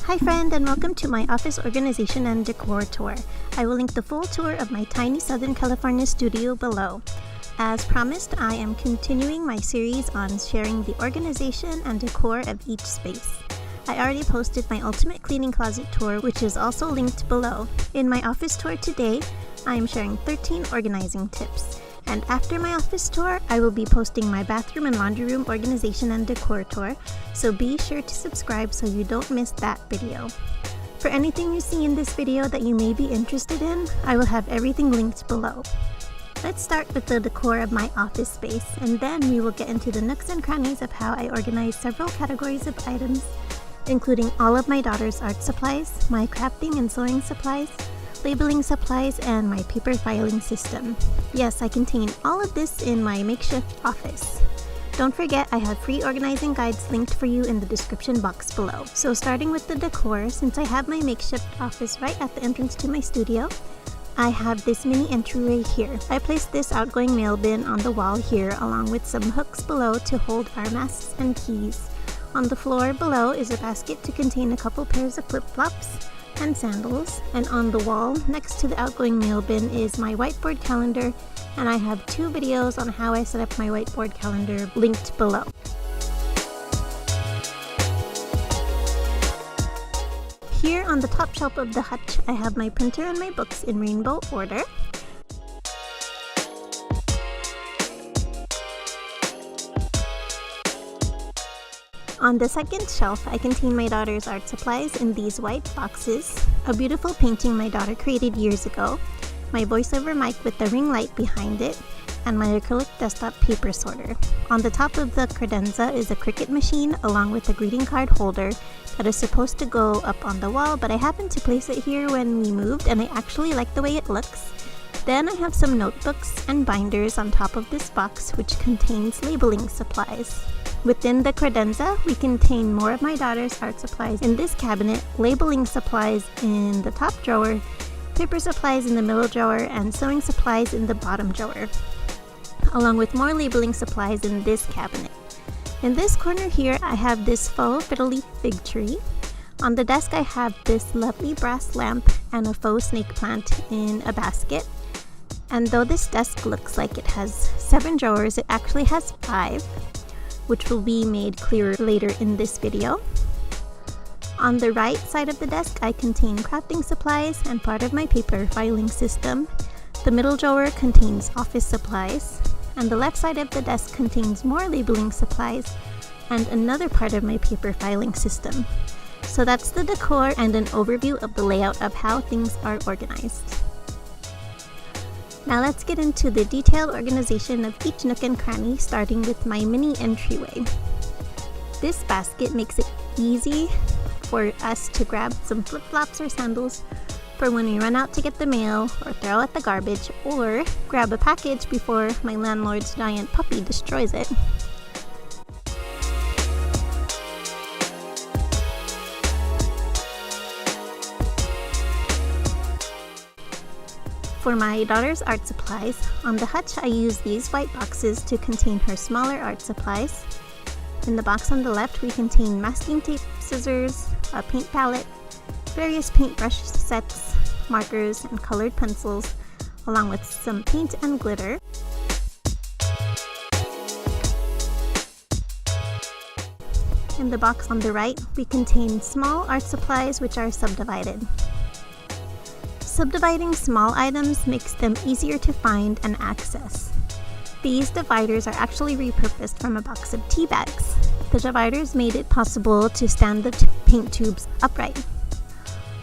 Hi friend, and welcome to my office organization and decor tour. I will link the full tour of my tiny Southern California studio below. As promised, I am continuing my series on sharing the organization and decor of each space. I already posted my ultimate cleaning closet tour, which is also linked below. In my office tour today, I am sharing 13 organizing tips. And after my office tour, I will be posting my bathroom and laundry room organization and decor tour, so be sure to subscribe so you don't miss that video. For anything you see in this video that you may be interested in, I will have everything linked below. Let's start with the decor of my office space, and then we will get into the nooks and crannies of how I organize several categories of items, including all of my daughter's art supplies, my crafting and sewing supplies, labeling supplies, and my paper filing system. Yes, I contain all of this in my makeshift office. Don't forget, I have free organizing guides linked for you in the description box below. So starting with the decor, since I have my makeshift office right at the entrance to my studio, I have this mini entryway here. I placed this outgoing mail bin on the wall here along with some hooks below to hold our masks and keys. On the floor below is a basket to contain a couple pairs of flip-flops and sandals, and on the wall next to the outgoing mail bin is my whiteboard calendar, and I have 2 videos on how I set up my whiteboard calendar linked below. Here on the top shelf of the hutch, I have my printer and my books in rainbow order. On the second shelf, I contain my daughter's art supplies in these white boxes, a beautiful painting my daughter created years ago, my voiceover mic with the ring light behind it, and my acrylic desktop paper sorter. On the top of the credenza is a Cricut machine along with a greeting card holder that is supposed to go up on the wall, but I happened to place it here when we moved and I actually like the way it looks. Then I have some notebooks and binders on top of this box, which contains labeling supplies. Within the credenza, we contain more of my daughter's art supplies in this cabinet, labeling supplies in the top drawer, paper supplies in the middle drawer, and sewing supplies in the bottom drawer, along with more labeling supplies in this cabinet. In this corner here, I have this faux fiddly fig tree. On the desk, I have this lovely brass lamp and a faux snake plant in a basket. And though this desk looks like it has 7 drawers, it actually has 5. Which will be made clearer later in this video. On the right side of the desk, I contain crafting supplies and part of my paper filing system. The middle drawer contains office supplies, and the left side of the desk contains more labeling supplies and another part of my paper filing system. So that's the decor and an overview of the layout of how things are organized. Now let's get into the detailed organization of each nook and cranny, starting with my mini entryway. This basket makes it easy for us to grab some flip-flops or sandals for when we run out to get the mail or throw out the garbage, or grab a package before my landlord's giant puppy destroys it. For my daughter's art supplies, on the hutch I use these white boxes to contain her smaller art supplies. In the box on the left we contain masking tape, scissors, a paint palette, various paintbrush sets, markers, and colored pencils, along with some paint and glitter. In the box on the right we contain small art supplies which are subdivided. Subdividing small items makes them easier to find and access. These dividers are actually repurposed from a box of tea bags. The dividers made it possible to stand the paint tubes upright.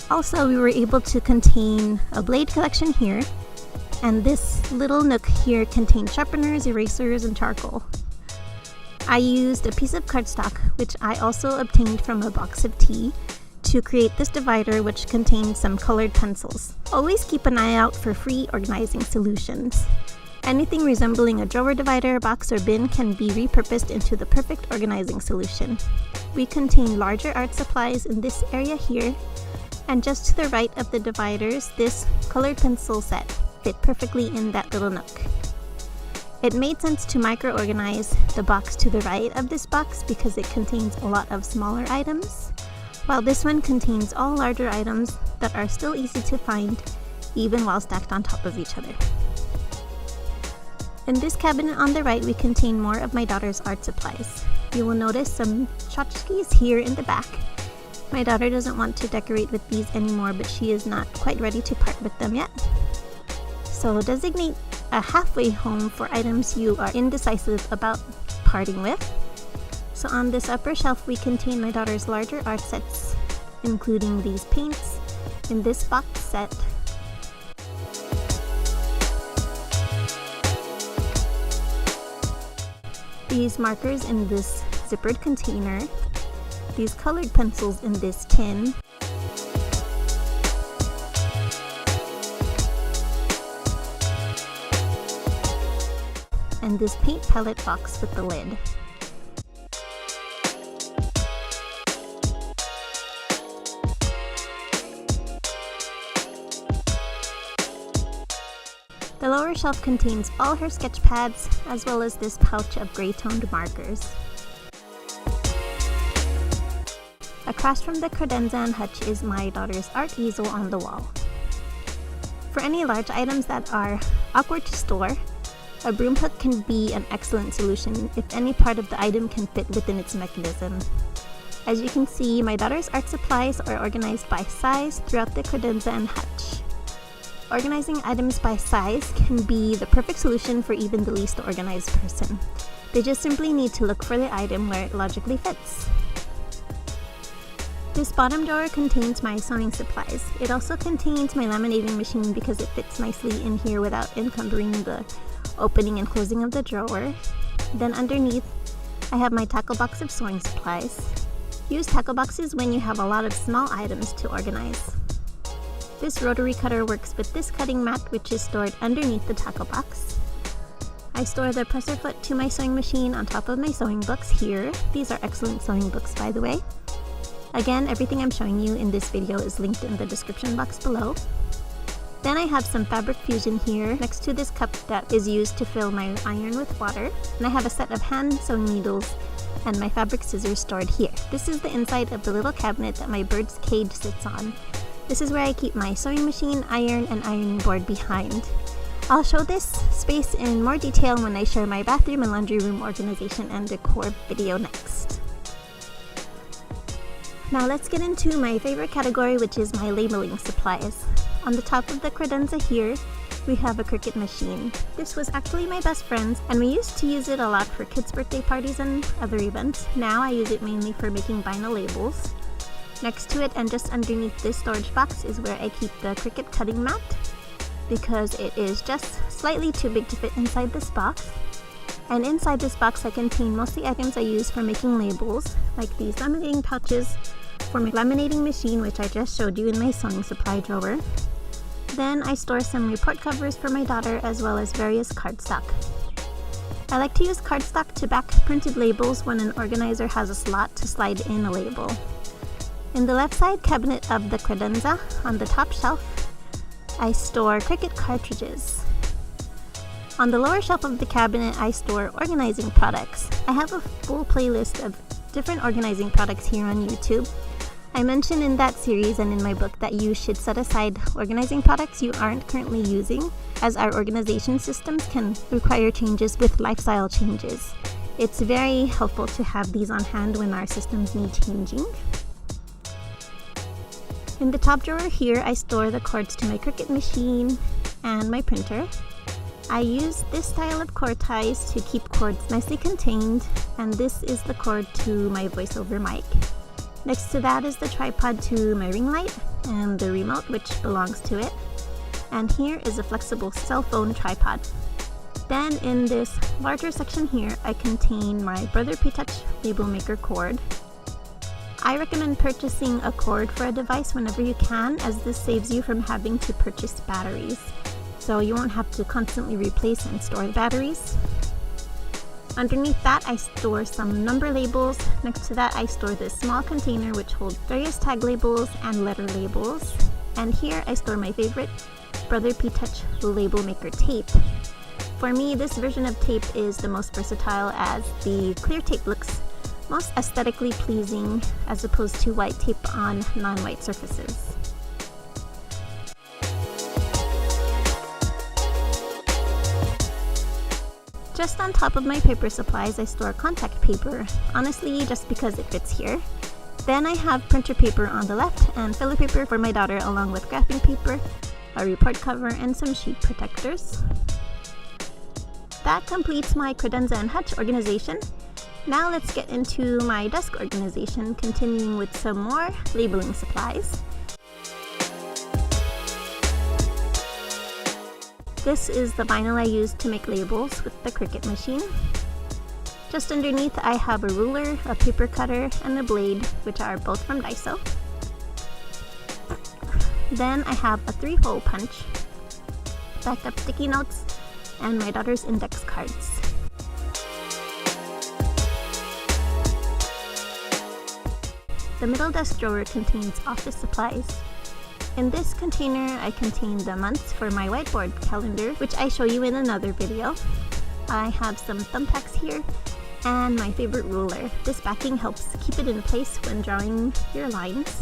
Also, we were able to contain a blade collection here, and this little nook here contains sharpeners, erasers, and charcoal. I used a piece of cardstock, which I also obtained from a box of tea, to create this divider, which contains some colored pencils. Always keep an eye out for free organizing solutions. Anything resembling a drawer divider, box, or bin can be repurposed into the perfect organizing solution. We contain larger art supplies in this area here, and just to the right of the dividers, this colored pencil set fit perfectly in that little nook. It made sense to micro-organize the box to the right of this box because it contains a lot of smaller items. while this one contains all larger items that are still easy to find even while stacked on top of each other. In this cabinet on the right, we contain more of my daughter's art supplies. You will notice some tchotchkes here in the back. My daughter doesn't want to decorate with these anymore, but she is not quite ready to part with them yet. So designate a halfway home for items you are indecisive about parting with. So on this upper shelf, we contain my daughter's larger art sets, including these paints in this box set, these markers in this zippered container, these colored pencils in this tin, and this paint palette box with the lid. The lower shelf contains all her sketch pads, as well as this pouch of gray-toned markers. Across from the credenza and hutch is my daughter's art easel on the wall. For any large items that are awkward to store, a broom hook can be an excellent solution if any part of the item can fit within its mechanism. As you can see, my daughter's art supplies are organized by size throughout the credenza and hutch. Organizing items by size can be the perfect solution for even the least organized person. They just simply need to look for the item where it logically fits. This bottom drawer contains my sewing supplies. It also contains my laminating machine because it fits nicely in here without encumbering the opening and closing of the drawer. Then underneath, I have my tackle box of sewing supplies. Use tackle boxes when you have a lot of small items to organize. This rotary cutter works with this cutting mat, which is stored underneath the tackle box. I store the presser foot to my sewing machine on top of my sewing books here. These are excellent sewing books, by the way. Again, everything I'm showing you in this video is linked in the description box below. Then I have some fabric fusion here next to this cup that is used to fill my iron with water. And I have a set of hand sewing needles and my fabric scissors stored here. This is the inside of the little cabinet that my bird's cage sits on. This is where I keep my sewing machine, iron, and ironing board behind. I'll show this space in more detail when I share my bathroom and laundry room organization and decor video next. Now let's get into my favorite category, which is my labeling supplies. On the top of the credenza here, we have a Cricut machine. This was actually my best friend's, and we used to use it a lot for kids' birthday parties and other events. Now I use it mainly for making vinyl labels. Next to it and just underneath this storage box is where I keep the Cricut cutting mat because it is just slightly too big to fit inside this box. And inside this box I contain most of the items I use for making labels, like these laminating pouches for my laminating machine, which I just showed you in my sewing supply drawer. Then I store some report covers for my daughter as well as various cardstock. I like to use cardstock to back printed labels when an organizer has a slot to slide in a label. In the left side cabinet of the credenza, on the top shelf, I store Cricut cartridges. On the lower shelf of the cabinet, I store organizing products. I have a full playlist of different organizing products here on YouTube. I mentioned in that series and in my book that you should set aside organizing products you aren't currently using, as our organization systems can require changes with lifestyle changes. It's very helpful to have these on hand when our systems need changing. In the top drawer here, I store the cords to my Cricut machine and my printer. I use this style of cord ties to keep cords nicely contained, and this is the cord to my voiceover mic. Next to that is the tripod to my ring light and the remote, which belongs to it. And here is a flexible cell phone tripod. Then in this larger section here, I contain my Brother P-Touch label maker cord. I recommend purchasing a cord for a device whenever you can, as this saves you from having to purchase batteries. So you won't have to constantly replace and store the batteries. Underneath that, I store some number labels. Next to that, I store this small container which holds various tag labels and letter labels. And here I store my favorite Brother P-Touch label maker tape. For me, this version of tape is the most versatile, as the clear tape looks most aesthetically pleasing as opposed to white tape on non-white surfaces. Just on top of my paper supplies, I store contact paper, honestly just because it fits here. Then I have printer paper on the left and filler paper for my daughter, along with graphing paper, a report cover, and some sheet protectors. That completes my credenza and hutch organization. Now let's get into my desk organization, continuing with some more labeling supplies. This is the vinyl I used to make labels with the Cricut machine. Just underneath I have a ruler, a paper cutter, and a blade, which are both from Daiso. Then I have a 3-hole punch, backup sticky notes, and my daughter's index cards. The middle desk drawer contains office supplies. In this container, I contain the months for my whiteboard calendar, which I show you in another video. I have some thumbtacks here, and my favorite ruler. This backing helps keep it in place when drawing your lines.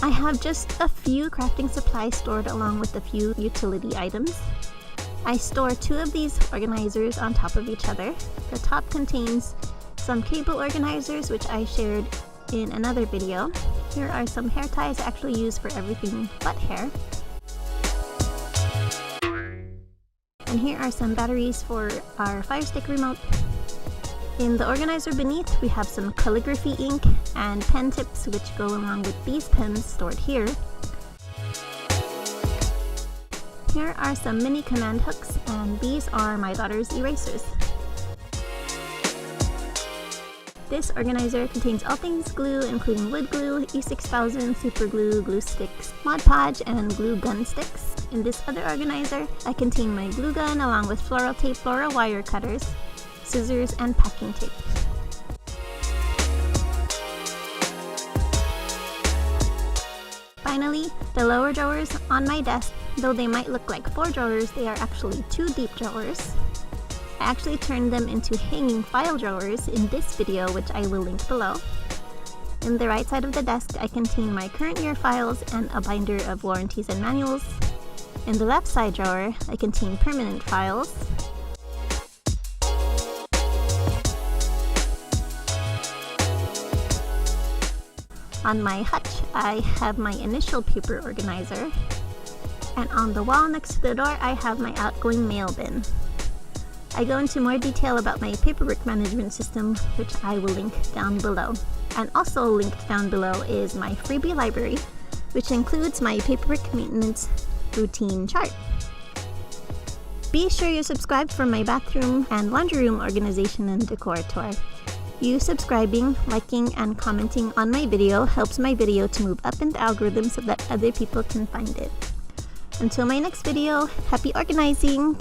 I have just a few crafting supplies stored along with a few utility items. I store 2 of these organizers on top of each other. The top contains some cable organizers, which I shared in another video. Here are some hair ties I actually use for everything but hair. And here are some batteries for our Fire Stick remote. In the organizer beneath, we have some calligraphy ink and pen tips, which go along with these pens stored here. Here are some mini command hooks, and these are my daughter's erasers. This organizer contains all things glue, including wood glue, E6000, super glue, glue sticks, Mod Podge, and glue gun sticks. In this other organizer, I contain my glue gun along with floral tape, floral wire cutters, scissors, and packing tape. Finally, the lower drawers on my desk. Though they might look like 4 drawers, they are actually 2 deep drawers. I actually turned them into hanging file drawers in this video, which I will link below. In the right side of the desk, I contain my current year files and a binder of warranties and manuals. In the left side drawer, I contain permanent files. On my hutch, I have my initial paper organizer. And on the wall next to the door, I have my outgoing mail bin. I go into more detail about my paperwork management system, which I will link down below. And also linked down below is my freebie library, which includes my paperwork maintenance routine chart. Be sure you subscribe for my bathroom and laundry room organization and decor tour. You subscribing, liking, and commenting on my video helps my video to move up in the algorithm so that other people can find it. Until my next video, happy organizing!